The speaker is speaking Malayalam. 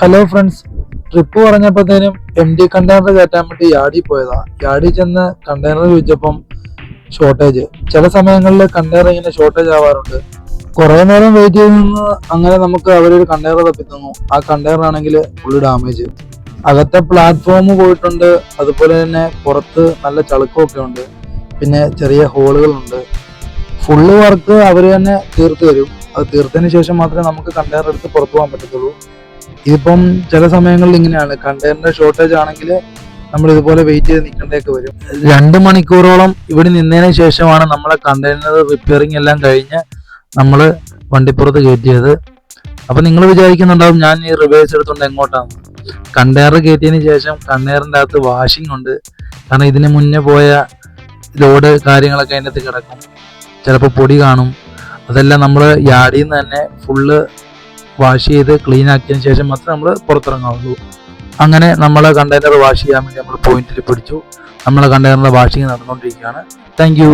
ഹലോ ഫ്രണ്ട്സ്, ട്രിപ്പ് പറഞ്ഞപ്പോഴത്തേനും MT കണ്ടെയ്നർ കയറ്റാൻ വേണ്ടി യാർഡിൽ പോയതാ. യാർഡിൽ ചെന്ന് കണ്ടെയ്നർ ചോദിച്ചപ്പം ഷോർട്ടേജ്. ചില സമയങ്ങളിൽ കണ്ടെയ്നർ ഇങ്ങനെ ഷോർട്ടേജ് ആവാറുണ്ട്. കുറെ നേരം വെയിറ്റ് ചെയ്ത് നിന്ന് അങ്ങനെ നമുക്ക് അവരൊരു കണ്ടെയ്നർ തപ്പിത്തന്നു. ആ കണ്ടെയ്നർ ആണെങ്കിൽ ഫുള്ള് ഡാമേജ്. അകത്തെ പ്ലാറ്റ്ഫോം പോയിട്ടുണ്ട്, അതുപോലെ തന്നെ പുറത്ത് നല്ല ചളുക്കമൊക്കെ ഉണ്ട്, പിന്നെ ചെറിയ ഹോളുകളുണ്ട്. ഫുള്ള് വർക്ക് അവർ തന്നെ തീർത്ത് തരും. അത് തീർത്തതിന് ശേഷം മാത്രമേ നമുക്ക് കണ്ടെയ്നർ എടുത്ത് പുറത്തു പോകാൻ പറ്റത്തുള്ളൂ. ഇതിപ്പം ചില സമയങ്ങളിൽ ഇങ്ങനെയാണ്, കണ്ടെയ്നറിന്റെ ഷോർട്ടേജ് ആണെങ്കിൽ നമ്മൾ ഇതുപോലെ വെയിറ്റ് ചെയ്ത് നിൽക്കേണ്ടതൊക്കെ വരും. 2 മണിക്കൂറോളം ഇവിടെ നിന്നതിന് ശേഷമാണ് നമ്മളെ കണ്ടെയ്നർ റിപ്പയറിംഗ് എല്ലാം കഴിഞ്ഞ് നമ്മൾ വണ്ടിപ്പുറത്ത് കയറ്റിയത്. അപ്പം നിങ്ങൾ വിചാരിക്കുന്നുണ്ടാവും ഞാൻ ഈ റിവേഴ്സ് എടുത്തുകൊണ്ട് എങ്ങോട്ടാണ്. കണ്ടെയ്നർ കയറ്റിയതിന് ശേഷം കണ്ടെയ്നറിൻ്റെ അകത്ത് വാഷിംഗ് ഉണ്ട്. കാരണം ഇതിന് മുന്നേ പോയ ലോഡ് കാര്യങ്ങളൊക്കെ അതിനകത്ത് കിടക്കും, ചിലപ്പോൾ പൊടി കാണും. അതെല്ലാം നമ്മൾ യാർഡിൽ നിന്ന് തന്നെ ഫുള്ള് വാഷ് ചെയ്ത് ക്ലീൻ ആക്കിയതിന് ശേഷം മാത്രമേ നമ്മൾ പുറത്തിറങ്ങാവുള്ളൂ. അങ്ങനെ നമ്മളെ കണ്ടെയ്നർ വാഷ് ചെയ്യാൻ വേണ്ടി നമ്മൾ പോയിന്റിൽ പിടിച്ചു. നമ്മളെ കണ്ടെയ്നറിന്റെ വാഷിംഗ് നടന്നുകൊണ്ടിരിക്കുകയാണ്. Thank you.